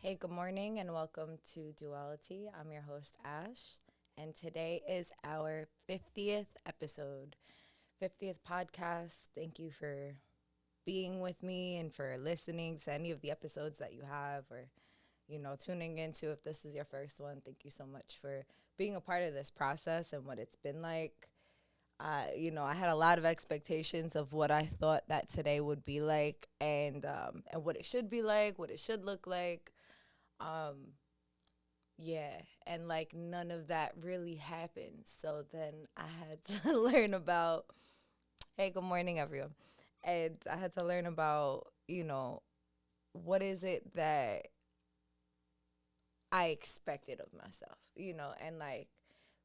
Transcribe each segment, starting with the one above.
Hey, good morning and welcome to Dualitea. I'm your host, Ash, and today is our 50th episode, 50th podcast. Thank you for being with me and for listening to any of the episodes that you have or, tuning into if this is your first one. Thank you so much for being a part of this process and what it's been like. I had a lot of expectations of what I thought that today would be like and what it should be like, what it should look like. Um, yeah, and like none of that really happened. So then I had to learn about, hey, good morning, everyone. And I had to learn about, what is it that I expected of myself, and like,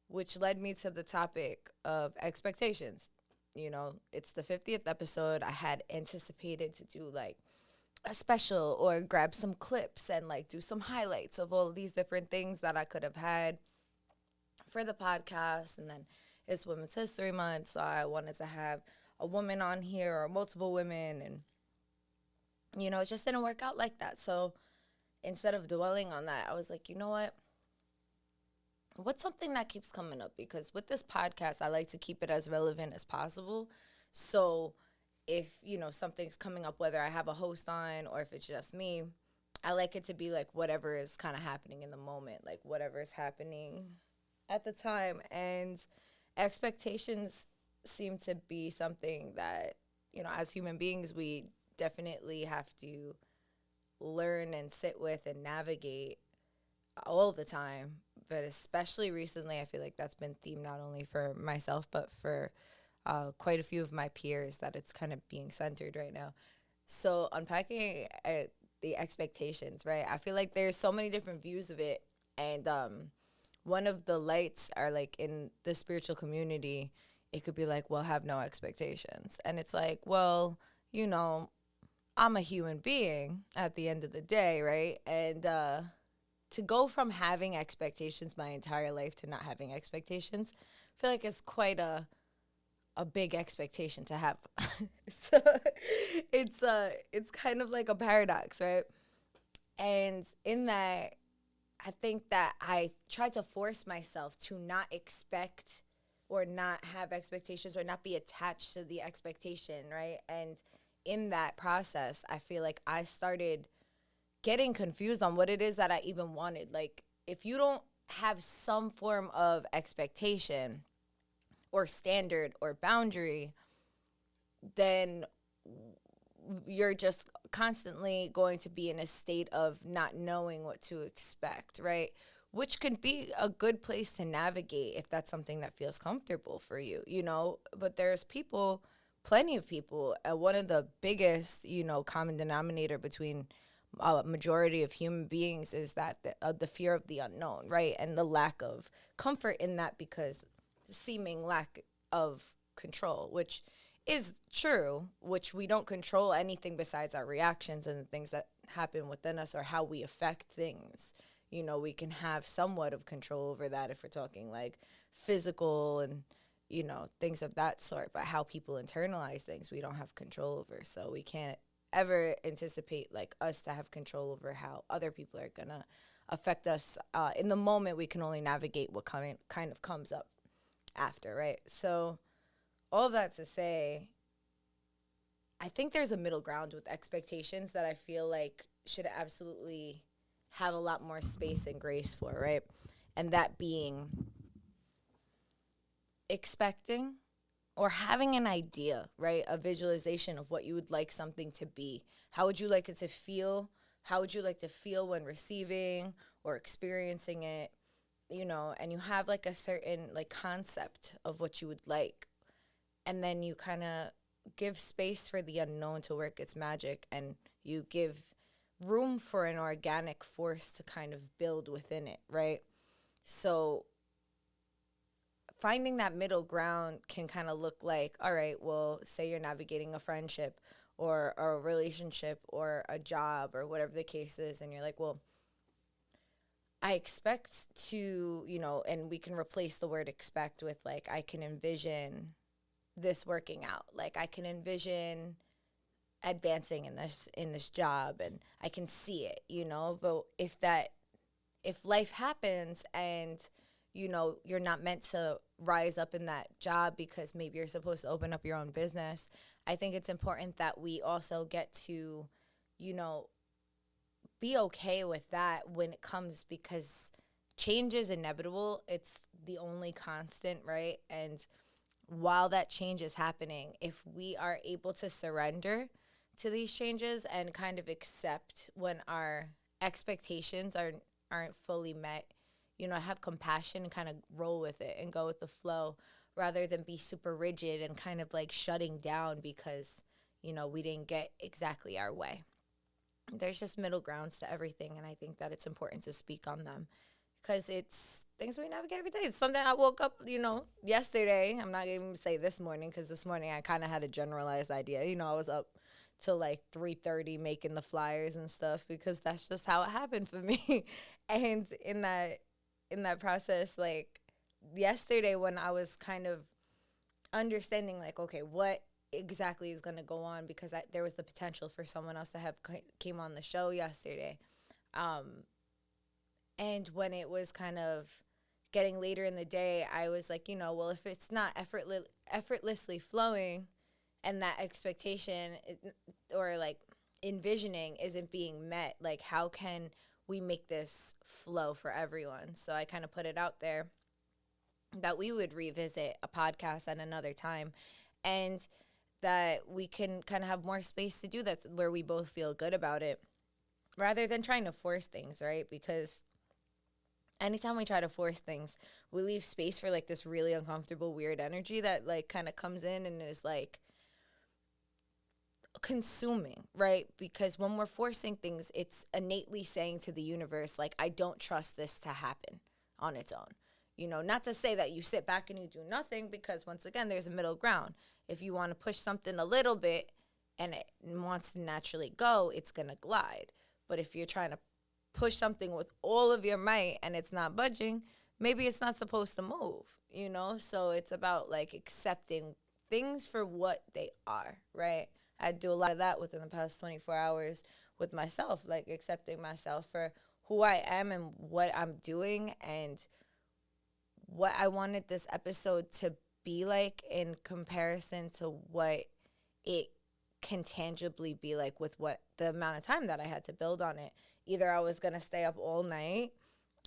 which led me to the topic of expectations. It's the 50th episode. I had anticipated to do like a special or grab some clips and like do some highlights of all of these different things that I could have had for the podcast. And then it's Women's History Month, so I wanted to have a woman on here or multiple women. And, it just didn't work out like that. So instead of dwelling on that, I was like, you know what? What's something that keeps coming up? Because with this podcast, I like to keep it as relevant as possible. So if, something's coming up, whether I have a host on or if it's just me, I like it to be like whatever is kind of happening in the moment, like whatever is happening at the time. And expectations seem to be something that, as human beings, we definitely have to learn and sit with and navigate all the time. But especially recently, I feel like that's been themed not only for myself, but for quite a few of my peers, that it's kind of being centered right now. So unpacking the expectations, right? I feel like there's so many different views of it. And one of the lights are like in the spiritual community, it could be like, well, have no expectations. And it's like, well, you know, I'm a human being at the end of the day, right? And to go from having expectations my entire life to not having expectations, I feel like it's quite a big expectation to have. So it's kind of like a paradox, right? And in that, I think that I try to force myself to not expect or not have expectations or not be attached to the expectation, right? And in that process, I feel like I started getting confused on what it is that I even wanted. Like, if you don't have some form of expectation or standard or boundary, then you're just constantly going to be in a state of not knowing what to expect, right? Which can be a good place to navigate if that's something that feels comfortable for you. But there's people, plenty of people, one of the biggest, common denominator between a majority of human beings is that the fear of the unknown, right? And the lack of comfort in that because seeming lack of control, which is true, which we don't control anything besides our reactions and the things that happen within us or how we affect things. We can have somewhat of control over that if we're talking like physical and, things of that sort. But how people internalize things, we don't have control over. So we can't ever anticipate like us to have control over how other people are going to affect us. In the moment, we can only navigate what kind of comes up after, right? So all of that to say, I think there's a middle ground with expectations that I feel like should absolutely have a lot more space and grace for, right? And that being expecting or having an idea, right? A visualization of what you would like something to be. How would you like it to feel? How would you like to feel when receiving or experiencing it? And you have like a certain like concept of what you would like. And then you kind of give space for the unknown to work its magic, and you give room for an organic force to kind of build within it, right? So finding that middle ground can kind of look like, all right, well, say you're navigating a friendship or a relationship or a job or whatever the case is, and you're like, well, I expect to, and we can replace the word expect with like, I can envision this working out. Like, I can envision advancing in this job, and I can see it, you know. But if life happens and you're not meant to rise up in that job because maybe you're supposed to open up your own business, I think it's important that we also get to, you know, be okay with that when it comes, because change is inevitable. It's the only constant, right? And while that change is happening, if we are able to surrender to these changes and kind of accept when our expectations aren't fully met, have compassion and kind of roll with it and go with the flow, rather than be super rigid and kind of like shutting down because we didn't get exactly our way. There's just middle grounds to everything, and I think that it's important to speak on them because it's things we navigate every day. It's something I woke up, yesterday. I'm not even going to say this morning, because this morning I kind of had a generalized idea. I was up till like 3:30 making the flyers and stuff, because that's just how it happened for me. And in that process, like yesterday, when I was kind of understanding, like, okay, what exactly is going to go on, because there was the potential for someone else to have came on the show yesterday. And when it was kind of getting later in the day, I was like, well, if it's not effortlessly flowing, and that expectation or like envisioning isn't being met, like how can we make this flow for everyone? So I kind of put it out there that we would revisit a podcast at another time, and that we can kind of have more space to do that, where we both feel good about it, rather than trying to force things, right? Because anytime we try to force things, we leave space for like this really uncomfortable, weird energy that like kind of comes in and is like consuming, right? Because when we're forcing things, it's innately saying to the universe, like, I don't trust this to happen on its own. Not to say that you sit back and you do nothing, because once again, there's a middle ground. If you want to push something a little bit and it wants to naturally go, it's going to glide. But if you're trying to push something with all of your might and it's not budging, maybe it's not supposed to move, So it's about like accepting things for what they are, right? I do a lot of that within the past 24 hours with myself, like accepting myself for who I am and what I'm doing, and what I wanted this episode to be like in comparison to what it can tangibly be like, with what the amount of time that I had to build on it. Either I was going to stay up all night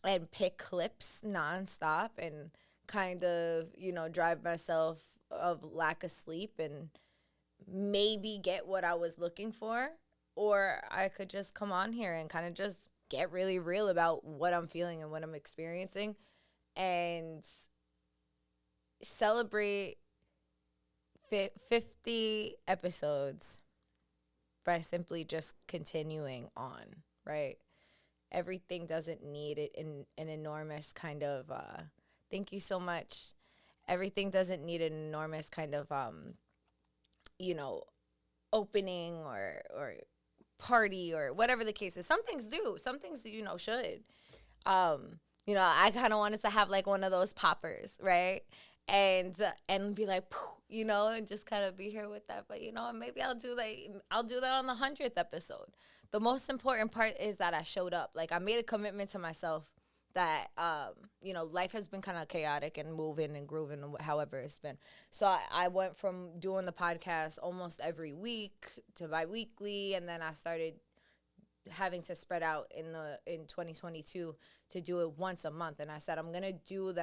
and pick clips nonstop and kind of, drive myself of lack of sleep and maybe get what I was looking for, or I could just come on here and kind of just get really real about what I'm feeling and what I'm experiencing, and celebrate 50 episodes by simply just continuing on, right? Everything doesn't need it in an enormous kind of, thank you so much. Everything doesn't need an enormous kind of, opening or party or whatever the case is. Some things do. Some things, should. I kind of wanted to have like one of those poppers, right? And be like, and just kind of be here with that. But maybe I'll do that on the 100th episode. The most important part is that I showed up. Like, I made a commitment to myself that life has been kind of chaotic and moving and grooving, however it's been. So I went from doing the podcast almost every week to bi-weekly, and then I started having to spread out in 2022 to do it once a month. And I said, I'm gonna do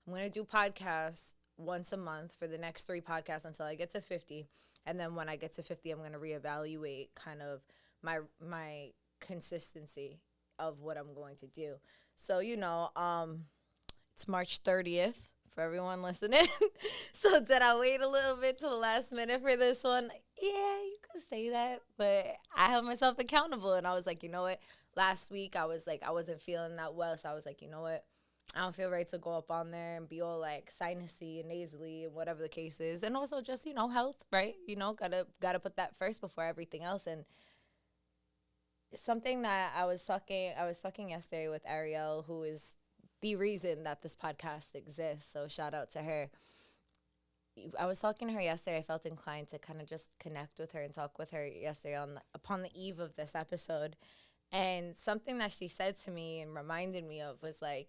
podcasts once a month for the next 3 podcasts until I get to 50. And then when I get to 50, I'm going to reevaluate kind of my consistency of what I'm going to do. So, it's March 30th for everyone listening. So did I wait a little bit to the last minute for this one? Yeah, you could say that. But I held myself accountable, and I was like, you know what? Last week I was like, I wasn't feeling that well. So I was like, you know what? I don't feel right to go up on there and be all like sinusy and nasally and whatever the case is. And also just, health, right? Gotta put that first before everything else. And something that I was talking yesterday with Ariel, who is the reason that this podcast exists. So shout out to her. I was talking to her yesterday. I felt inclined to kind of just connect with her and talk with her yesterday upon the eve of this episode. And something that she said to me and reminded me of was like,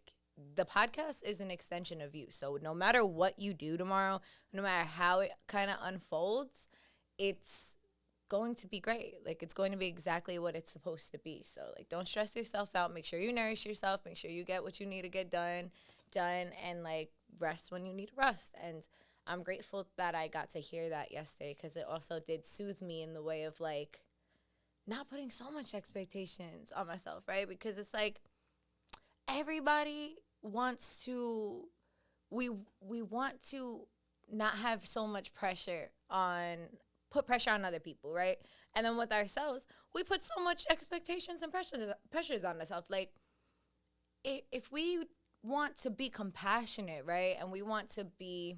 the podcast is an extension of you. So no matter what you do tomorrow, no matter how it kind of unfolds, it's going to be great. Like, it's going to be exactly what it's supposed to be. So like, don't stress yourself out. Make sure you nourish yourself. Make sure you get what you need to get done, and like rest when you need to rest. And I'm grateful that I got to hear that yesterday, because it also did soothe me in the way of like not putting so much expectations on myself, right? Because it's like everybody wants to we want to not have so much put pressure on other people, right? And then with ourselves, we put so much expectations and pressures on ourselves. Like, if we want to be compassionate, right? And we want to be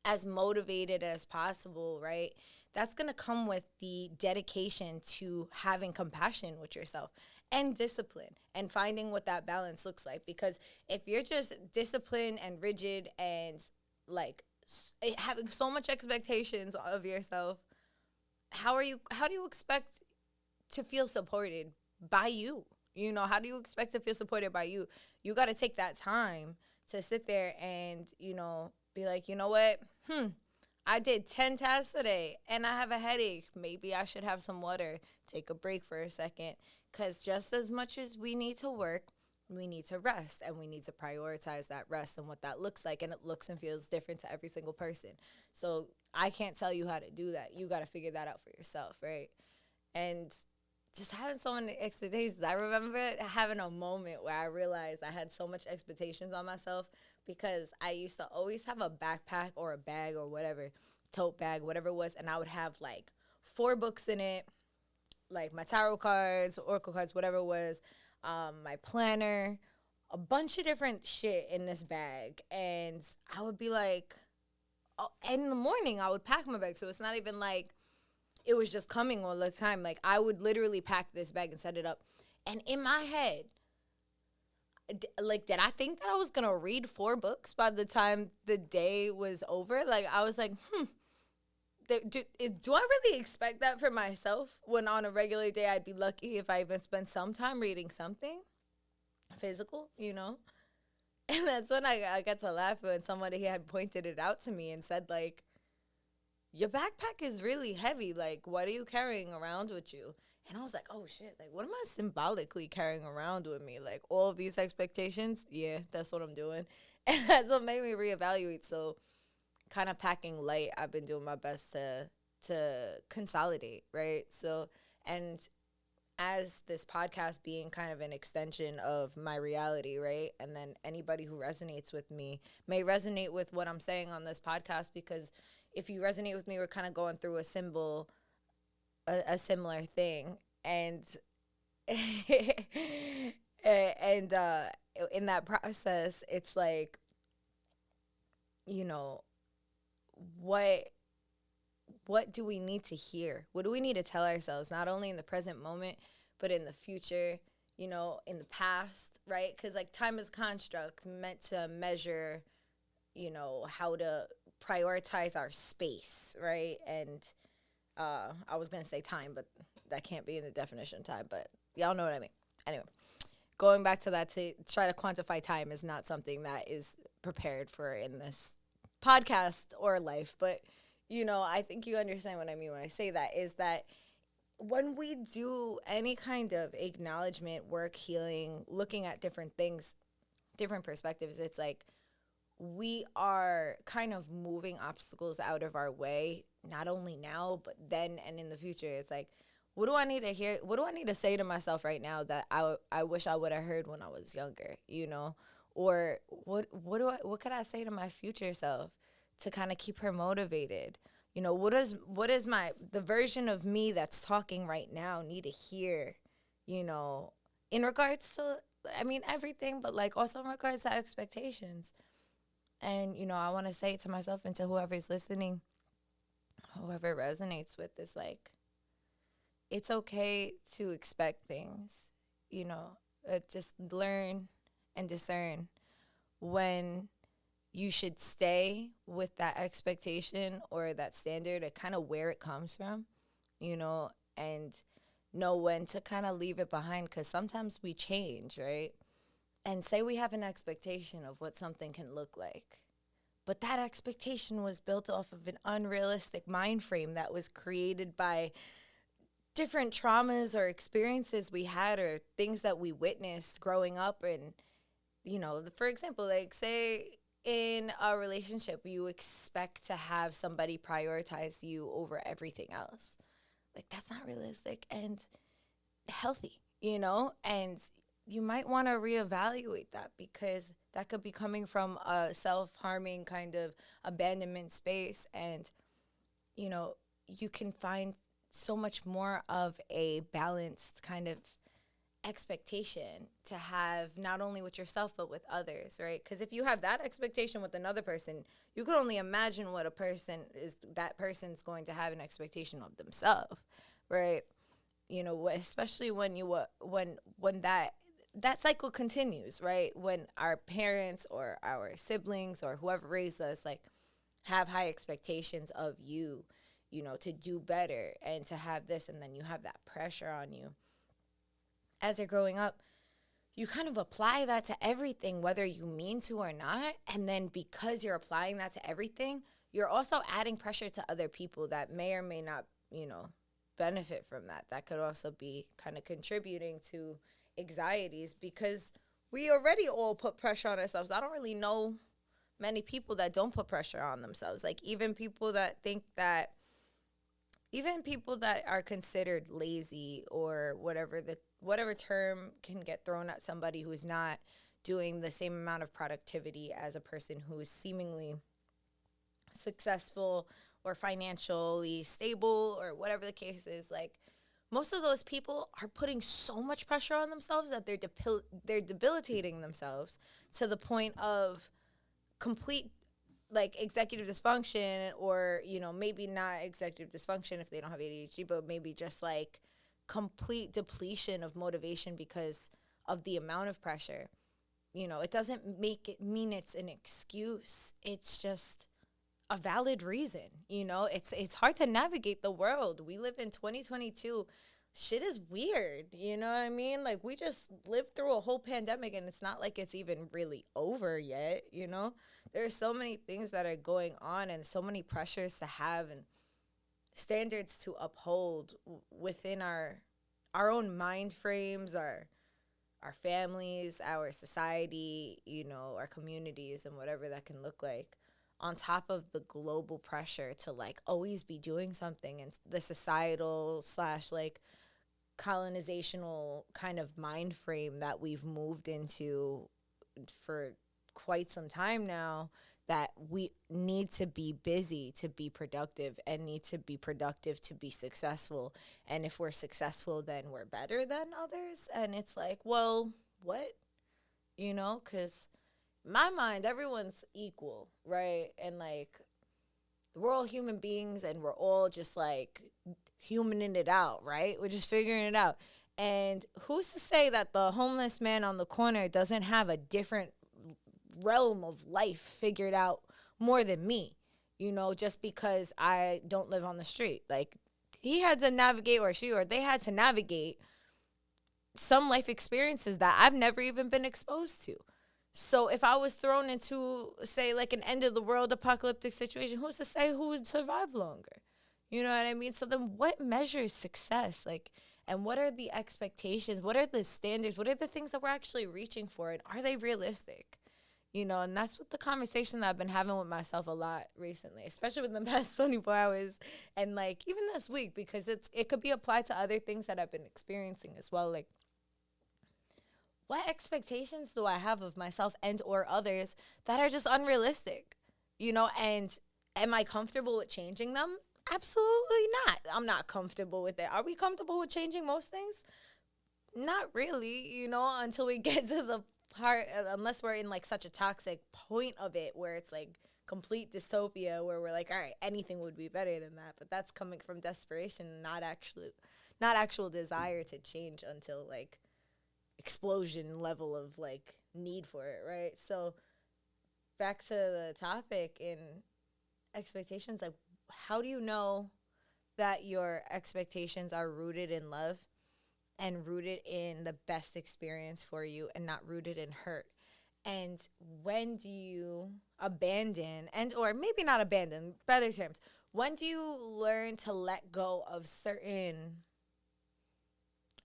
as motivated as possible, right? That's going to come with the dedication to having compassion with yourself and discipline and finding what that balance looks like. Because if you're just disciplined and rigid and like having so much expectations of yourself, how do you expect to feel supported by you? You know, how do you expect to feel supported by you? You got to take that time to sit there and, be like, you know what? I did 10 tasks today and I have a headache. Maybe I should have some water, take a break for a second. Because just as much as we need to work, we need to rest, and we need to prioritize that rest and what that looks like. And it looks and feels different to every single person. So I can't tell you how to do that. You got to figure that out for yourself, right? And just having so many expectations. I remember having a moment where I realized I had so much expectations on myself, because I used to always have a backpack or a bag or whatever, tote bag, whatever it was, and I would have like 4 books in it, like my tarot cards, oracle cards, whatever it was, my planner, a bunch of different shit in this bag. And I would be like, oh, and in the morning I would pack my bag. So it's not even like it was just coming all the time. Like, I would literally pack this bag and set it up. And in my head, like, did I think that I was going to read 4 books by the time the day was over? Like, I was like, do I really expect that for myself, when on a regular day I'd be lucky if I even spent some time reading something physical, And that's when I got to laugh when somebody had pointed it out to me and said, like, your backpack is really heavy. Like, what are you carrying around with you? And I was like, oh, shit. Like, what am I symbolically carrying around with me? Like, all of these expectations? Yeah, that's what I'm doing. And that's what made me reevaluate. So kind of packing light, I've been doing my best to consolidate, right? So, and as this podcast being kind of an extension of my reality, right? And then anybody who resonates with me may resonate with what I'm saying on this podcast, because if you resonate with me, we're kind of going through a similar thing. And and in that process, it's like, what do we need to hear? What do we need to tell ourselves, not only in the present moment, but in the future, in the past, right? Because, like, time is a construct meant to measure, how to prioritize our space, right? And I was going to say time, but that can't be in the definition of time, but y'all know what I mean. Anyway, going back to that, to try to quantify time is not something that is prepared for in this podcast or life, but I think you understand what I mean when I say that, is that when we do any kind of acknowledgement, work, healing, looking at different things, different perspectives, it's like we are kind of moving obstacles out of our way, not only now, but then and in the future. It's like, what do I need to hear? What do I need to say to myself right now that I wish I would have heard when I was younger, Or what could I say to my future self to kind of keep her motivated? What is the version of me that's talking right now need to hear, in regards to, everything, but like also in regards to expectations. And, I want to say to myself and to whoever's listening, whoever resonates with this, like, it's okay to expect things, just learn and discern when you should stay with that expectation or that standard at kind of where it comes from, and know when to kind of leave it behind, because sometimes we change, right? And say we have an expectation of what something can look like, but that expectation was built off of an unrealistic mind frame that was created by different traumas or experiences we had or things that we witnessed growing up. And, for example, like say in a relationship, you expect to have somebody prioritize you over everything else. Like, that's not realistic and healthy, and you might want to reevaluate that, because that could be coming from a self-harming kind of abandonment space. And, you can find so much more of a balanced kind of expectation to have, not only with yourself but with others, right? Because if you have that expectation with another person, you could only imagine what that person's going to have an expectation of themselves, right? Especially when that cycle continues, right? When our parents or our siblings or whoever raised us, like, have high expectations of you, to do better and to have this, and then you have that pressure on you as you're growing up, you kind of apply that to everything, whether you mean to or not. And then because you're applying that to everything, you're also adding pressure to other people that may or may not, benefit from that. That could also be kind of contributing to anxieties, because we already all put pressure on ourselves. I don't really know many people that don't put pressure on themselves. Like, even people that are considered lazy or whatever term can get thrown at somebody who is not doing the same amount of productivity as a person who is seemingly successful or financially stable or whatever the case is. Like, most of those people are putting so much pressure on themselves that they're debilitating themselves to the point of complete, like, executive dysfunction, or, maybe not executive dysfunction if they don't have ADHD, but maybe just like complete depletion of motivation because of the amount of pressure. It doesn't make it mean it's an excuse. It's just a valid reason. It's hard to navigate the world. We live in 2022. Shit is weird. You know what I mean? Like, we just lived through a whole pandemic, and it's not like it's even really over yet. There's so many things that are going on, and so many pressures to have, and standards to uphold within our own mind frames, our families, our society, our communities, and whatever that can look like, on top of the global pressure to, like, always be doing something, and the societal / like colonizational kind of mind frame that we've moved into for quite some time now, that we need to be busy to be productive, and need to be productive to be successful. And if we're successful, then we're better than others. And it's like, well, what? Because in my mind, everyone's equal, right? And, like, we're all human beings, and we're all just, like, humaning it out, right? We're just figuring it out. And who's to say that the homeless man on the corner doesn't have a different realm of life figured out more than me, just because I don't live on the street? Like, he had to navigate, or they had to navigate some life experiences that I've never even been exposed to. So if I was thrown into, say, like, an end of the world apocalyptic situation, who's to say who would survive longer? You know what I mean? So then what measures success? Like, and what are the expectations? What are the standards? What are the things that we're actually reaching for? And are they realistic? And that's what the conversation that I've been having with myself a lot recently, especially within the past 24 hours, and, like, even this week, because it could be applied to other things that I've been experiencing as well. Like, what expectations do I have of myself and or others that are just unrealistic? And am I comfortable with changing them? Absolutely not. I'm not comfortable with it. Are we comfortable with changing most things? Not really, until we get to the part, unless we're in, like, such a toxic point of it where it's, like, complete dystopia, where we're like, all right, anything would be better than that. But that's coming from desperation, not actual desire to change until, like, explosion level of, like, need for it, right? So back to the topic in expectations, like, how do you know that your expectations are rooted in love and rooted in the best experience for you and not rooted in hurt? And when do you abandon, and or maybe not abandon, better terms, when do you learn to let go of certain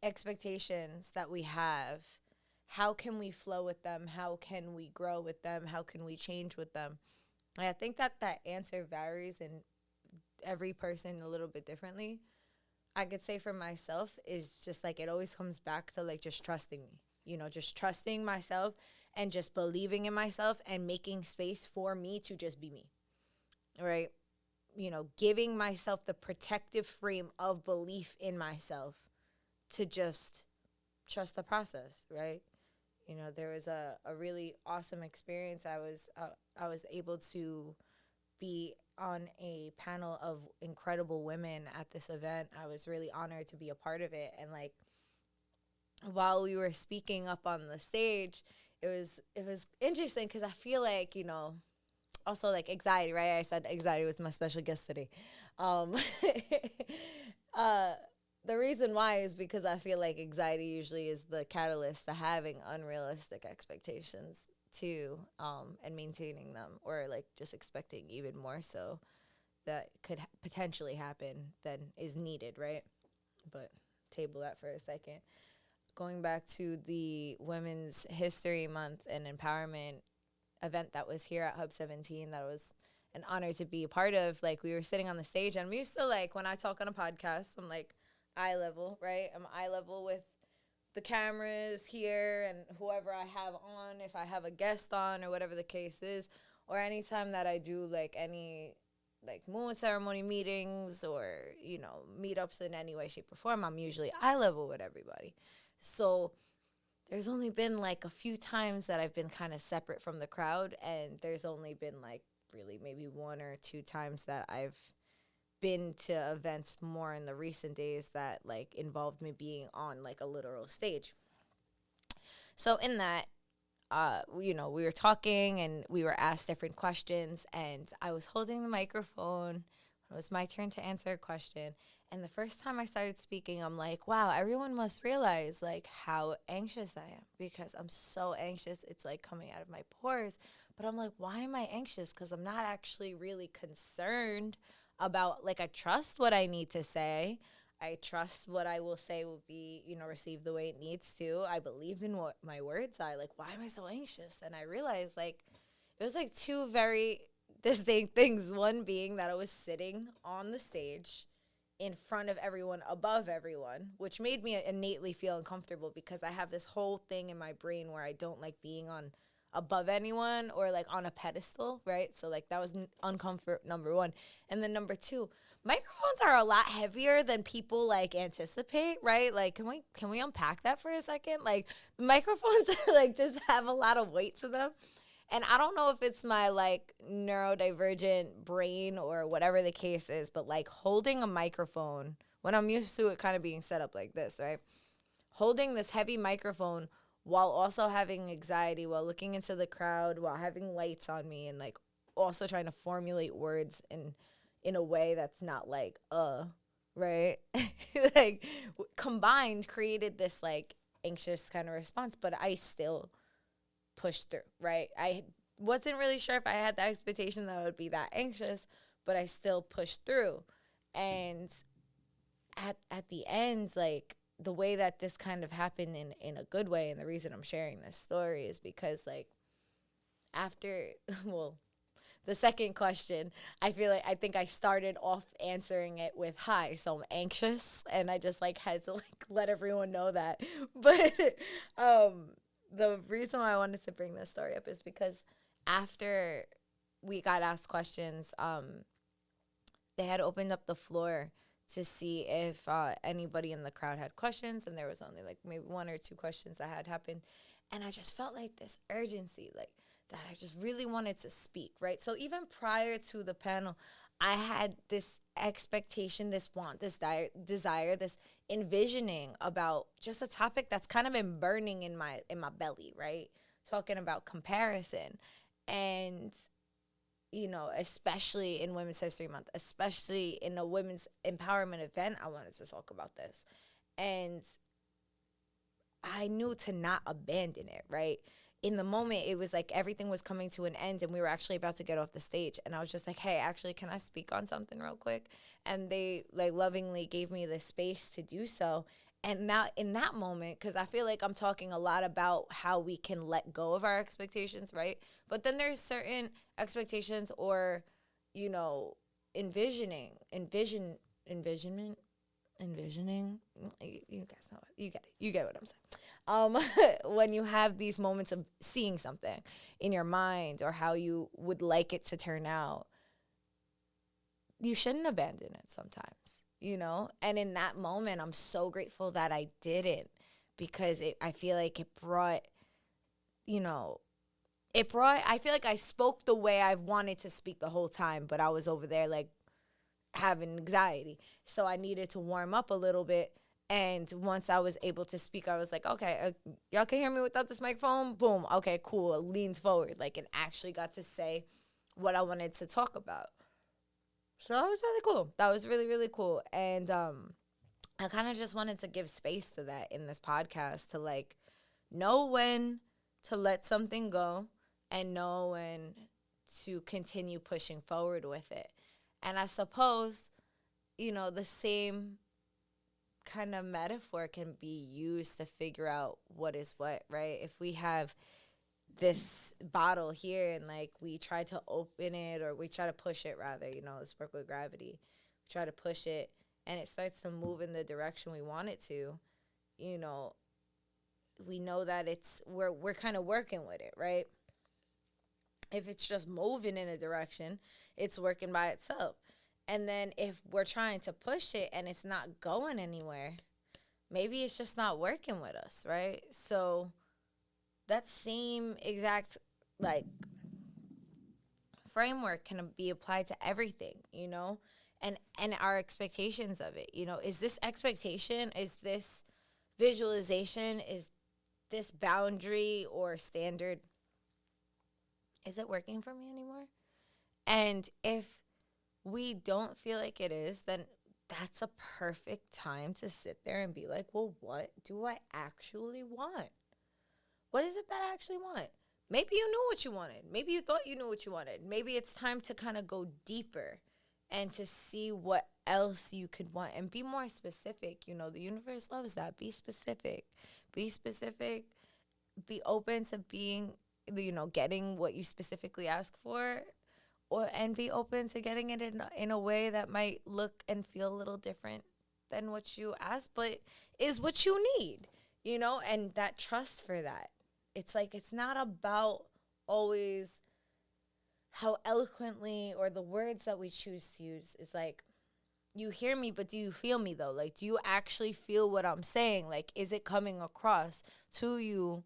expectations that we have? How can we flow with them? How can we grow with them? How can we change with them? And I think that that answer varies in every person a little bit differently. I could say for myself is just like it always comes back to like just trusting me, just trusting myself and just believing in myself and making space for me to just be me, right? Giving myself the protective frame of belief in myself to just trust the process, right? There was a really awesome experience. I was able to be on a panel of incredible women at this event. I was really honored to be a part of it. And like while we were speaking up on the stage, it was interesting because I feel like, also like anxiety, right? I said anxiety was my special guest today. Um the reason why is because I feel like anxiety usually is the catalyst to having unrealistic expectations too, and maintaining them, or like just expecting even more so that could potentially happen than is needed, right? But table that for a second. Going back to the Women's History Month and Empowerment event that was here at Hub 17, that was an honor to be a part of. Like, we were sitting on the stage, and I'm used to, like, when I talk on a podcast, I'm like eye level, right? I'm eye level with the cameras here and whoever I have on, if I have a guest on or whatever the case is, or anytime that I do like any like moon ceremony meetings or meetups in any way, shape, or form, I'm usually eye level with everybody. So there's only been like a few times that I've been kind of separate from the crowd, and there's only been like really maybe one or two times that I've been to events more in the recent days that like involved me being on like a literal stage. So in that, we were talking and we were asked different questions, and I was holding the microphone. It was my turn to answer a question. And the first time I started speaking, I'm like, wow, everyone must realize like how anxious I am, because I'm so anxious. It's like coming out of my pores. But I'm like, why am I anxious? Because I'm not actually really concerned about, like, I trust what I need to say. I trust what I will say will be, received the way it needs to. I believe in what my words are. Like, why am I so anxious? And I realized, like, it was like two very distinct things. One being that I was sitting on the stage in front of everyone, above everyone, which made me innately feel uncomfortable because I have this whole thing in my brain where I don't like being on above anyone or like on a pedestal, right? So like that was uncomfort number one. And then number two, microphones are a lot heavier than people like anticipate, right? Like can we unpack that for a second? Like microphones like just have a lot of weight to them. And I don't know if it's my like neurodivergent brain or whatever the case is, but like holding a microphone when I'm used to it kind of being set up like this, right? Holding this heavy microphone while also having anxiety, while looking into the crowd, while having lights on me, and like also trying to formulate words in a way that's not like right? Like combined created this like anxious kind of response, but I still pushed through, right? I wasn't really sure if I had the expectation that I would be that anxious, but I still pushed through. And at the end, like the way that this kind of happened in a good way, and the reason I'm sharing this story is because like after well, the second question, I think I started off answering it with hi, so I'm anxious, and I just like had to like let everyone know that. But the reason why I wanted to bring this story up is because after we got asked questions, they had opened up the floor to see if anybody in the crowd had questions, and there was only like maybe one or two questions that had happened. And I just felt like this urgency, like that I just really wanted to speak, right? So even prior to the panel, I had this expectation, this want, this desire, this envisioning about just a topic that's kind of been burning in my belly, right? Talking about comparison. And, especially in Women's History Month, especially in a women's empowerment event, I wanted to talk about this. And I knew to not abandon it, right? In the moment, it was like everything was coming to an end and we were actually about to get off the stage. And I was just like, hey, actually, can I speak on something real quick? And they like lovingly gave me the space to do so. And now in that moment, because I feel like I'm talking a lot about how we can let go of our expectations, right? But then there's certain expectations or, envisionment, envisioning. You guys know it. You get what I'm saying. When you have these moments of seeing something in your mind or how you would like it to turn out, you shouldn't abandon it sometimes, And in that moment, I'm so grateful that I didn't, because I feel like it brought, I feel like I spoke the way I wanted to speak the whole time, but I was over there like having anxiety. So I needed to warm up a little bit. And once I was able to speak, I was like, okay, y'all can hear me without this microphone? Boom. Okay, cool. I leaned forward, and actually got to say what I wanted to talk about. So that was really cool. That was really, really cool. And I kind of just wanted to give space to that in this podcast, to know when to let something go and know when to continue pushing forward with it. And I suppose, the same kind of metaphor can be used to figure out what is what, right? If we have this bottle here and we try to open it, or we try to push it rather, let's work with gravity. We try to push it and it starts to move in the direction we want it to, we know that we're kind of working with it, right? If it's just moving in a direction, it's working by itself. And then if we're trying to push it and it's not going anywhere, maybe it's just not working with us, right? So that same exact framework can be applied to everything, and our expectations of it. Is this expectation, is this visualization, is this boundary or standard, is it working for me anymore? And if we don't feel like it is, then that's a perfect time to sit there and be like, well, what do I actually want? What is it that I actually want? Maybe you knew what you wanted. Maybe you thought you knew what you wanted. Maybe it's time to kind of go deeper and to see what else you could want and be more specific. The universe loves that. Be specific. Be specific. Be open to being, getting what you specifically ask for, and be open to getting it in a way that might look and feel a little different than what you asked, but is what you need, and that trust for that. It's it's not about always how eloquently or the words that we choose to use. It's you hear me, but do you feel me though? Do you actually feel what I'm saying? Is it coming across to you?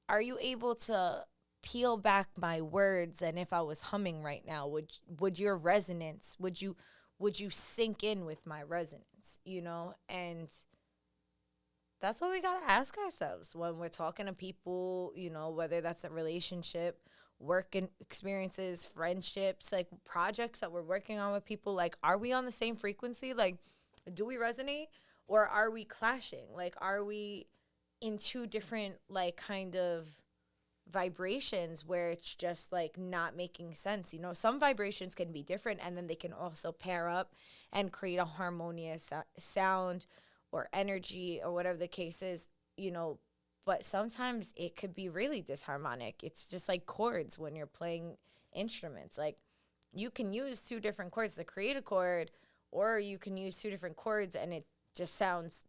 Are you able to peel back my words? And if I was humming right now, would your resonance, would you sink in with my resonance, And that's what we got to ask ourselves when we're talking to people, whether that's a relationship, work and experiences, friendships, projects that we're working on with people. Are we on the same frequency? Do we resonate, or are we clashing? Are we in two different kind of vibrations where it's just not making sense? Some vibrations can be different, and then they can also pair up and create a harmonious sound or energy or whatever the case is, but sometimes it could be really disharmonic. It's just like chords when you're playing instruments. You can use two different chords to create a chord, or you can use two different chords and it just sounds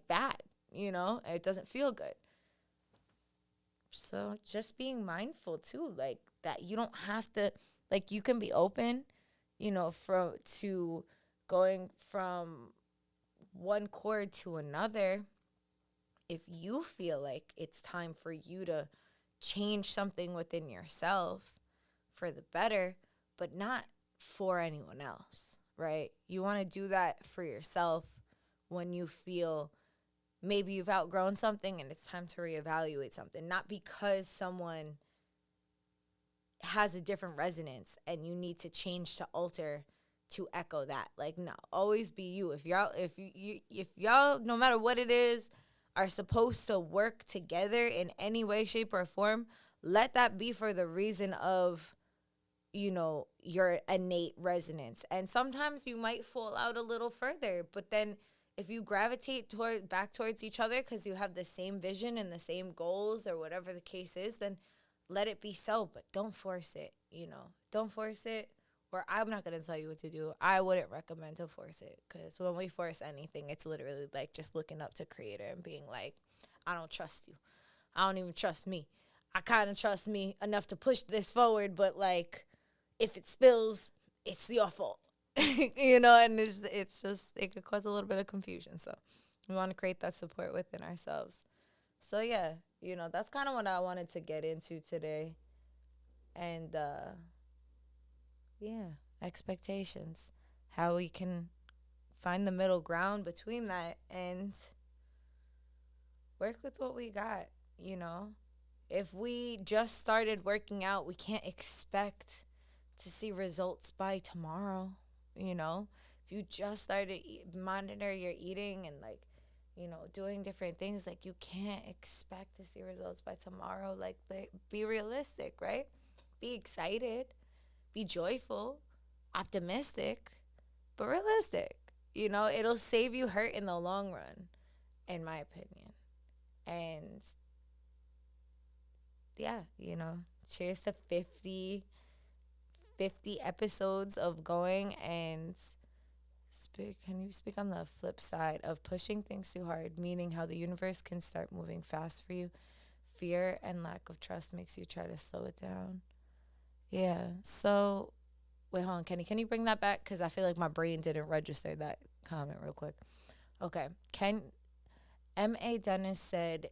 bad, it doesn't feel good. So just being mindful too, that you don't have to, you can be open, to going from one chord to another if you feel like it's time for you to change something within yourself for the better, but not for anyone else, right? You want to do that for yourself when you feel maybe you've outgrown something and it's time to reevaluate something, not because someone has a different resonance and you need to change to alter to echo that. Like, no, always be you. If y'all no matter what it is are supposed to work together in any way, shape, or form, let that be for the reason of, your innate resonance. And sometimes you might fall out a little further, but then if you gravitate back towards each other because you have the same vision and the same goals or whatever the case is, then let it be so, but don't force it, Don't force it. Or I'm not going to tell you what to do. I wouldn't recommend to force it, because when we force anything, it's literally like just looking up to creator and being like, I don't trust you. I don't even trust me. I kind of trust me enough to push this forward, but like, if it spills, it's your fault. And it's just, it could cause a little bit of confusion. So we want to create that support within ourselves. So yeah, that's kind of what I wanted to get into today. And yeah, expectations. How we can find the middle ground between that and work with what we got, If we just started working out, we can't expect to see results by tomorrow, If you just started monitor your eating and like, doing different things, like you can't expect to see results by tomorrow. Like, be realistic, right? Be excited, be joyful, optimistic, but realistic. It'll save you hurt in the long run, in my opinion. And yeah, cheers to 50 episodes of going. And can you speak on the flip side of pushing things too hard, meaning how the universe can start moving fast for you? Fear and lack of trust makes you try to slow it down. Yeah. So, wait, hold on, Kenny. Can you bring that back? Because I feel like my brain didn't register that comment real quick. Okay. M.A. Dennis said,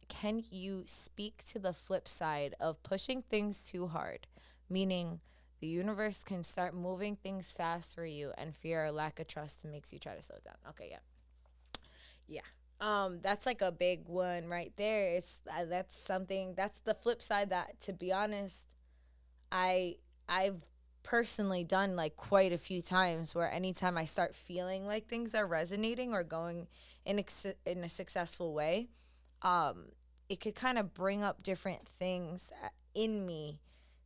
can you speak to the flip side of pushing things too hard, meaning the universe can start moving things fast for you, and fear or lack of trust makes you try to slow it down? Okay, yeah. That's like a big one right there. That's the flip side that, to be honest, I've personally done like quite a few times, where anytime I start feeling like things are resonating or going in a successful way, it could kind of bring up different things in me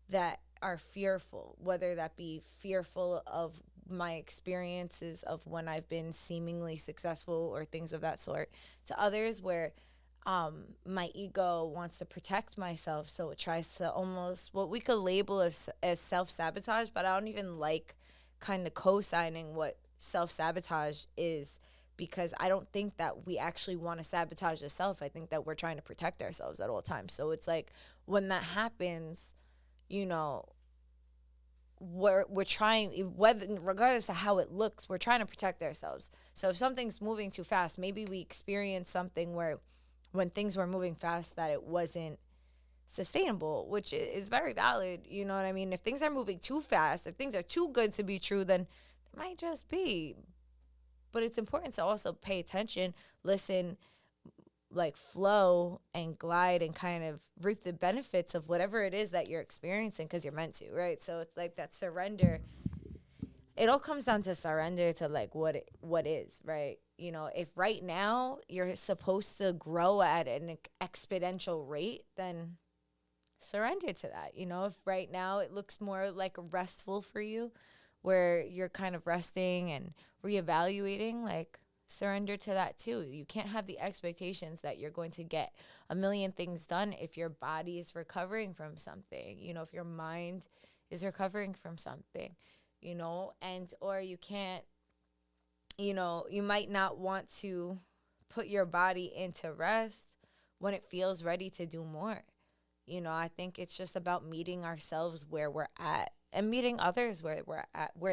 that are fearful, whether that be fearful of my experiences of when I've been seemingly successful or things of that sort, to others where my ego wants to protect myself, so it tries to almost what we could label as self-sabotage, but I don't even like kind of co-signing what self-sabotage is, because I don't think that we actually want to sabotage the self. I think that we're trying to protect ourselves at all times. So it's like, when that happens, we're trying, whether regardless of how it looks, we're trying to protect ourselves. So if something's moving too fast, maybe we experience something where when things were moving fast that it wasn't sustainable, which is very valid. You know what I mean? If things are moving too fast, if things are too good to be true, then it might just be. But it's important to also pay attention, listen, like flow and glide and kind of reap the benefits of whatever it is that you're experiencing, because you're meant to, right? So it's like that surrender. It all comes down to surrender to like what is, right? If right now you're supposed to grow at an exponential rate, then surrender to that. If right now it looks more like restful for you, where you're kind of resting and reevaluating, like surrender to that too. You can't have the expectations that you're going to get a million things done if your body is recovering from something, if your mind is recovering from something, and or you can't, you might not want to put your body into rest when it feels ready to do more. I think it's just about meeting ourselves where we're at and meeting others where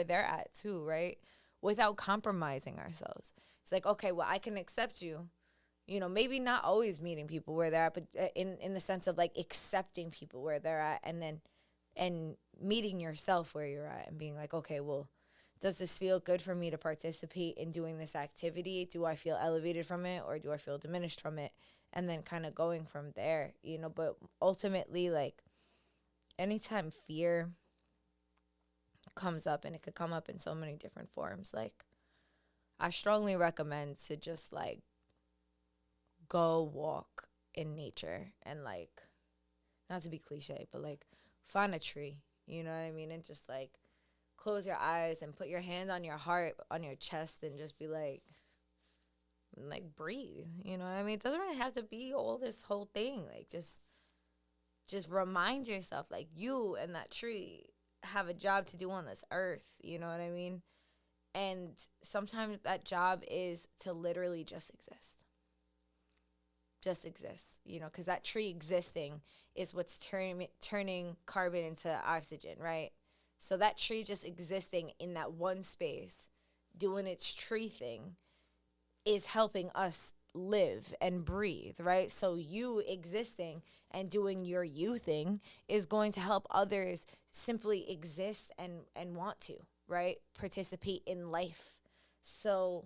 they're at too, right? Without compromising ourselves. It's like, okay, well, I can accept you, maybe not always meeting people where they're at, but in the sense of like accepting people where they're at, and meeting yourself where you're at and being like, okay, well, does this feel good for me to participate in doing this activity? Do I feel elevated from it, or do I feel diminished from it? And then kind of going from there, but ultimately, like, anytime fear comes up, and it could come up in so many different forms, like, I strongly recommend to just, like, go walk in nature and, like, not to be cliche, but, like, find a tree, you know what I mean? And just, like, close your eyes and put your hand on your heart, on your chest, and just be like, breathe, you know what I mean? It doesn't really have to be all this whole thing. Like, just remind yourself, like, you and that tree have a job to do on this earth, you know what I mean? And sometimes that job is to literally just exist. Just exist, you know, because that tree existing is what's turning carbon into oxygen, right? So that tree just existing in that one space, doing its tree thing, is helping us live and breathe, right? So you existing and doing your you thing is going to help others simply exist and want to, right? Participate in life. So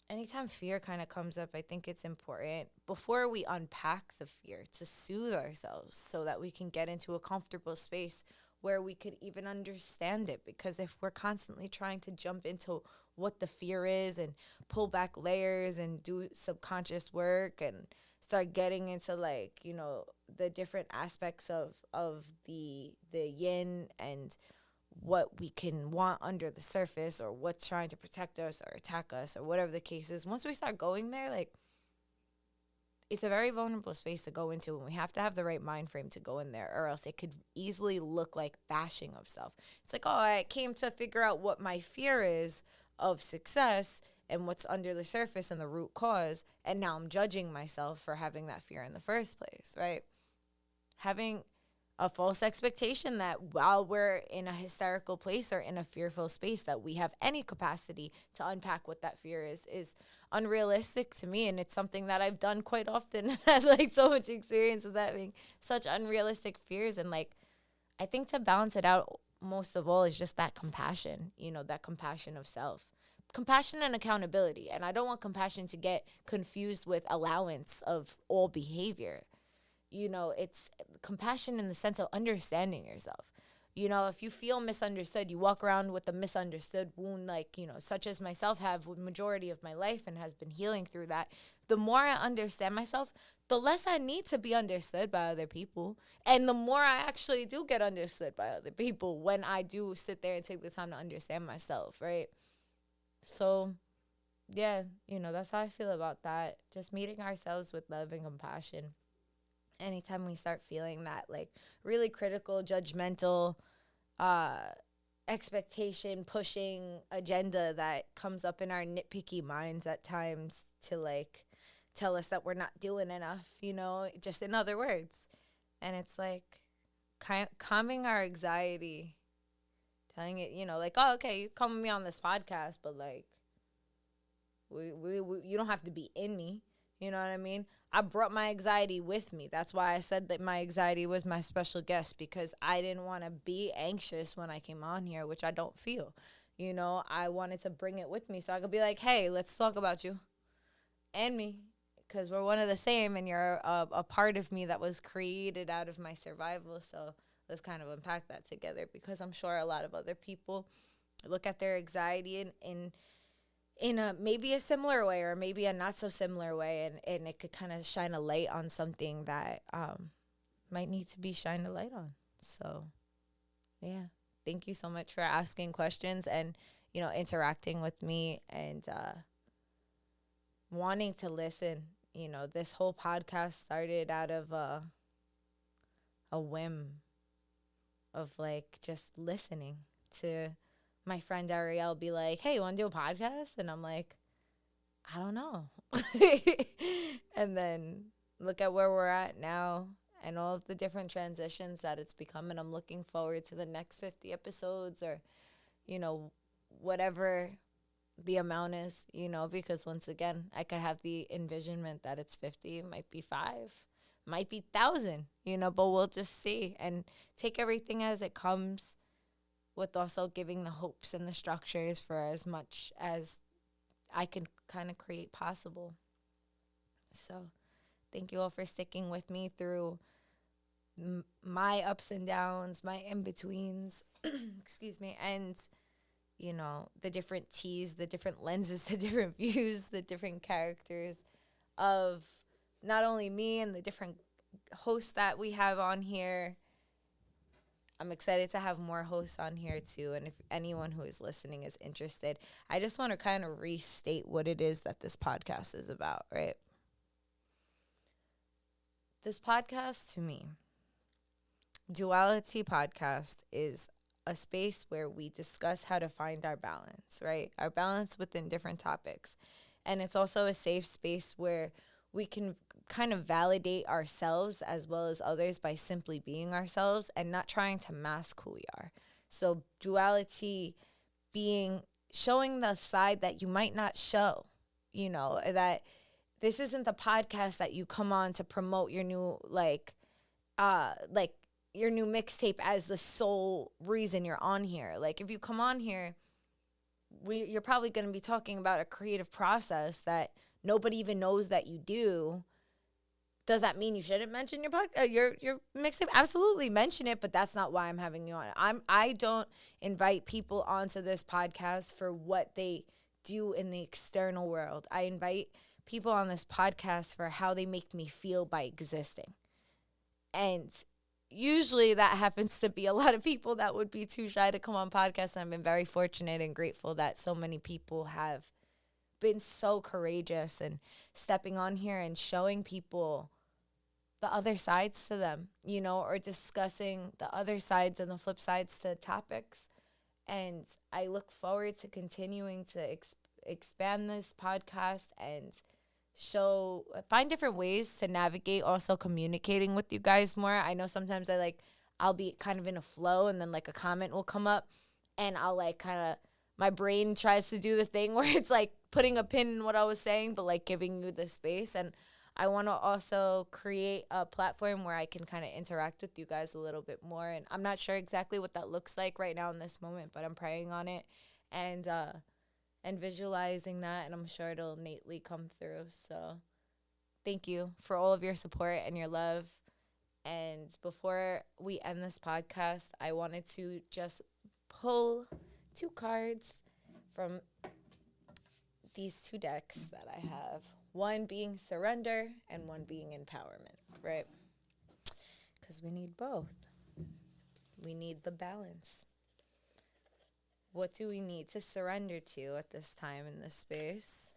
anytime fear kind of comes up, I think it's important, before we unpack the fear, to soothe ourselves so that we can get into a comfortable space where we could even understand it. Because if we're constantly trying to jump into what the fear is and pull back layers and do subconscious work and start getting into, like, you know, the different aspects of the yin and what we can want under the surface, or what's trying to protect us or attack us, or whatever the case is, once we start going there, like, it's a very vulnerable space to go into, and we have to have the right mind frame to go in there, or else it could easily look like bashing of self. It's like, oh, I came to figure out what my fear is of success and what's under the surface and the root cause, and now I'm judging myself for having that fear in the first place, right? Having a false expectation that while we're in a hysterical place or in a fearful space, that we have any capacity to unpack what that fear is unrealistic to me. And it's something that I've done quite often and had, like, so much experience with that being such unrealistic fears. And, like, I think to balance it out most of all is just that compassion, you know, that compassion of self. Compassion and accountability. And I don't want compassion to get confused with allowance of all behavior. You know, it's compassion in the sense of understanding yourself. You know, if you feel misunderstood, you walk around with a misunderstood wound, like, you know, such as myself have with majority of my life and has been healing through that. The more I understand myself, the less I need to be understood by other people. And the more I actually do get understood by other people when I do sit there and take the time to understand myself, right? So, yeah, you know, that's how I feel about that. Just meeting ourselves with love and compassion. Anytime we start feeling that, like, really critical, judgmental, uh, expectation pushing agenda that comes up in our nitpicky minds at times to, like, tell us that we're not doing enough, you know, just in other words. And it's like calming our anxiety, telling it, you know, like, oh, okay, you come with me on this podcast, but, like, we you don't have to be in me. You know what I mean? I brought my anxiety with me. That's why I said that my anxiety was my special guest, because I didn't want to be anxious when I came on here, which I don't feel. You know, I wanted to bring it with me so I could be like, hey, let's talk about you and me, because we're one of the same, and you're a part of me that was created out of my survival. So let's kind of unpack that together, because I'm sure a lot of other people look at their anxiety in a maybe a similar way or maybe a not so similar way, and it could kind of shine a light on something that might need to be shined a light on. So, yeah, thank you so much for asking questions and, you know, interacting with me and wanting to listen. You know, this whole podcast started out of a whim of, like, just listening to my friend Ariel be like, hey, you want to do a podcast? And I'm like, I don't know. And then look at where we're at now and all of the different transitions that it's become. And I'm looking forward to the next 50 episodes, or, you know, whatever the amount is, you know, because once again, I could have the envisionment that it's 50, it might be 5, might be 1,000, you know, but we'll just see and take everything as it comes, with also giving the hopes and the structures for as much as I can kind of create possible. So thank you all for sticking with me through my ups and downs, my in-betweens, excuse me, and, the different teas, the different lenses, the different views, the different characters of not only me and the different hosts that we have on here. I'm excited to have more hosts on here too. And if anyone who is listening is interested, I just want to kind of restate what it is that this podcast is about, right? This podcast, to me, Duality Podcast, is a space where we discuss how to find our balance, right? Our balance within different topics. And it's also a safe space where we can kind of validate ourselves as well as others by simply being ourselves and not trying to mask who we are. So duality being showing the side that you might not show, that this isn't the podcast that you come on to promote your new your new mixtape as the sole reason you're on here. Like, if you come on here, you're probably going to be talking about a creative process that nobody even knows that you do. Does that mean you shouldn't mention your mixtape? Absolutely, mention it, but that's not why I'm having you on. I don't invite people onto this podcast for what they do in the external world. I invite people on this podcast for how they make me feel by existing. And usually that happens to be a lot of people that would be too shy to come on podcasts. And I've been very fortunate and grateful that so many people have been so courageous and stepping on here and showing people the other sides to them, or discussing the other sides and the flip sides to topics. And I look forward to continuing to expand this podcast and find different ways to navigate also communicating with you guys more. I know sometimes I'll be kind of in a flow and then like a comment will come up and I'll my brain tries to do the thing where it's like putting a pin in what I was saying, but like giving you the space. And I want to also create a platform where I can kind of interact with you guys a little bit more. And I'm not sure exactly what that looks like right now in this moment, but I'm praying on it and visualizing that. And I'm sure it'll innately come through. So thank you for all of your support and your love. And before we end this podcast, I wanted to just pull 2 cards from these 2 decks that I have. One being surrender and one being empowerment, right? Because we need both. We need the balance. What do we need to surrender to at this time in this space?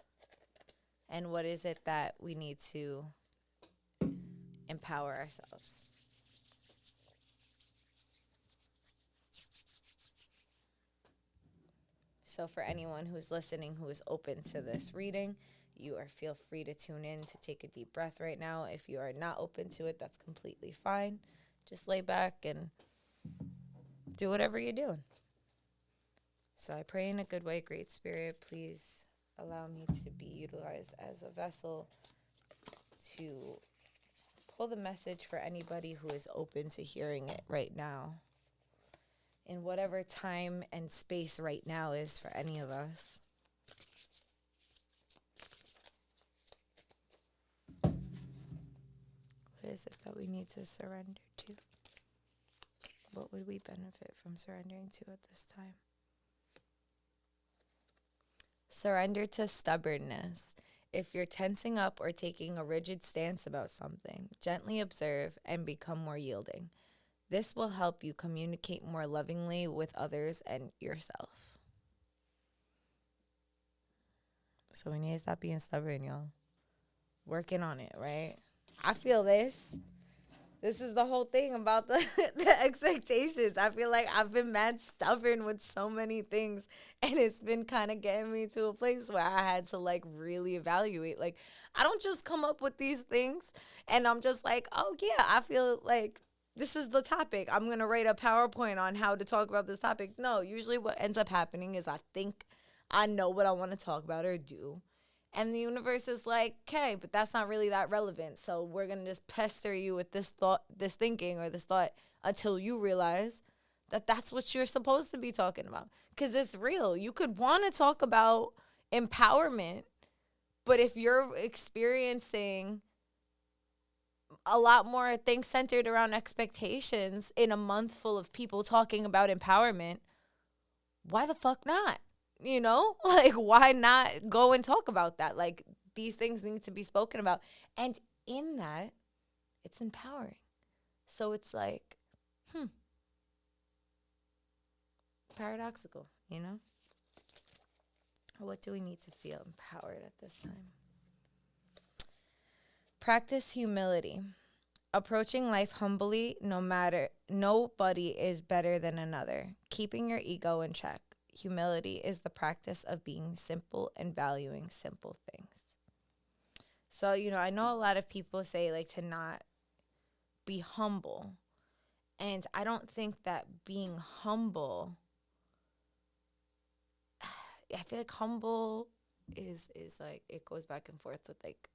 And what is it that we need to empower ourselves? So for anyone who's listening who is open to this reading, feel free to tune in to take a deep breath right now. If you are not open to it, that's completely fine. Just lay back and do whatever you're doing. So I pray in a good way, Great Spirit, please allow me to be utilized as a vessel to pull the message for anybody who is open to hearing it right now, in whatever time and space right now is for any of us. What is it that we need to surrender to? What would we benefit from surrendering to at this time? Surrender to stubbornness. If you're tensing up or taking a rigid stance about something, gently observe and become more yielding. This will help you communicate more lovingly with others and yourself. So we need to stop being stubborn, y'all. Working on it, right? I feel this. This is the whole thing about the expectations. I feel like I've been mad stubborn with so many things, and it's been kind of getting me to a place where I had to really evaluate. I don't just come up with these things and I'm just like, oh yeah, I feel like this is the topic. I'm going to write a PowerPoint on how to talk about this topic. No, usually what ends up happening is I think I know what I want to talk about or do. And the universe is like, okay, but that's not really that relevant. So we're going to just pester you with this thought, this thinking or this thought until you realize that that's what you're supposed to be talking about. Because it's real. You could want to talk about empowerment, but if you're experiencing a lot more things centered around expectations in a month full of people talking about empowerment, why the fuck not? You know, like, why not go and talk about that? Like, these things need to be spoken about. And in that, it's empowering. So it's like, paradoxical, you know? What do we need to feel empowered at this time? Practice humility. Approaching life humbly, nobody is better than another. Keeping your ego in check. Humility is the practice of being simple and valuing simple things. So, I know a lot of people say, like, to not be humble. And I don't think that being humble, I feel like humble is like, it goes back and forth with, like,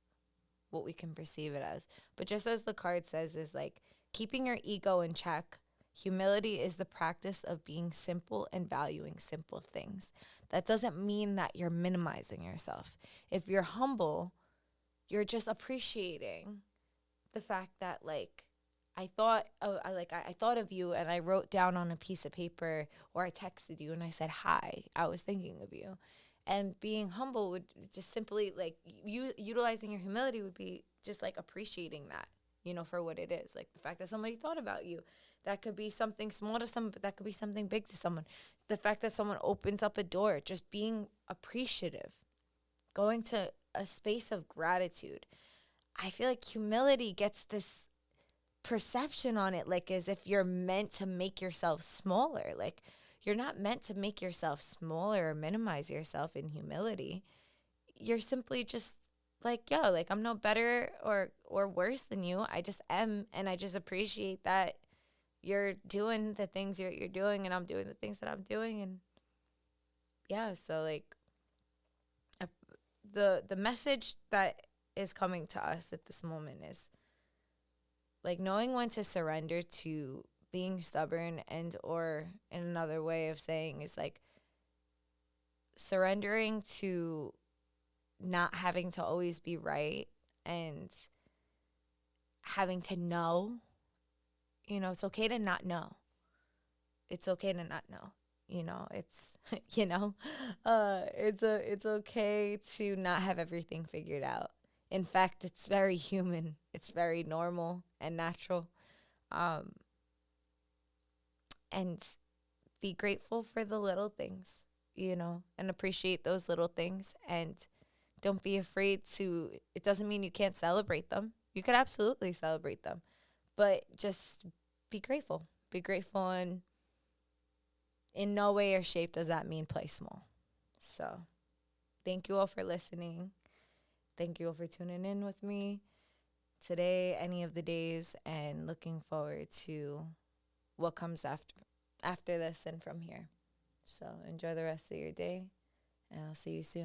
what we can perceive it as. But just as the card says, is like keeping your ego in check. Humility is the practice of being simple and valuing simple things. That doesn't mean that you're minimizing yourself. If you're humble, you're just appreciating the fact that, like, I thought of you, and I wrote down on a piece of paper, or I texted you and I said, hi, I was thinking of you. And being humble would just simply, like, you utilizing your humility would be just like appreciating that, for what it is. Like the fact that somebody thought about you. That could be something small to someone, but that could be something big to someone. The fact that someone opens up a door, just being appreciative, going to a space of gratitude. I feel like humility gets this perception on it, like, as if you're meant to make yourself smaller. Like, you're not meant to make yourself smaller or minimize yourself in humility. You're simply just like, yo, like, I'm no better or worse than you. I just am, and I just appreciate that you're doing the things you're doing, and I'm doing the things that I'm doing. And yeah, so, like, the message that is coming to us at this moment is, like, knowing when to surrender to being stubborn, and, or in another way of saying is, like, surrendering to not having to always be right, and having to know. It's okay to not know. It's okay to not know. It's, it's okay to not have everything figured out. In fact, it's very human. It's very normal and natural. And be grateful for the little things, and appreciate those little things. And don't be afraid to, it doesn't mean you can't celebrate them. You could absolutely celebrate them, but just be grateful. Be grateful, and in no way or shape does that mean play small. So thank you all for listening. Thank you all for tuning in with me today, any of the days, and looking forward to what comes after this and from here. So enjoy the rest of your day, and I'll see you soon.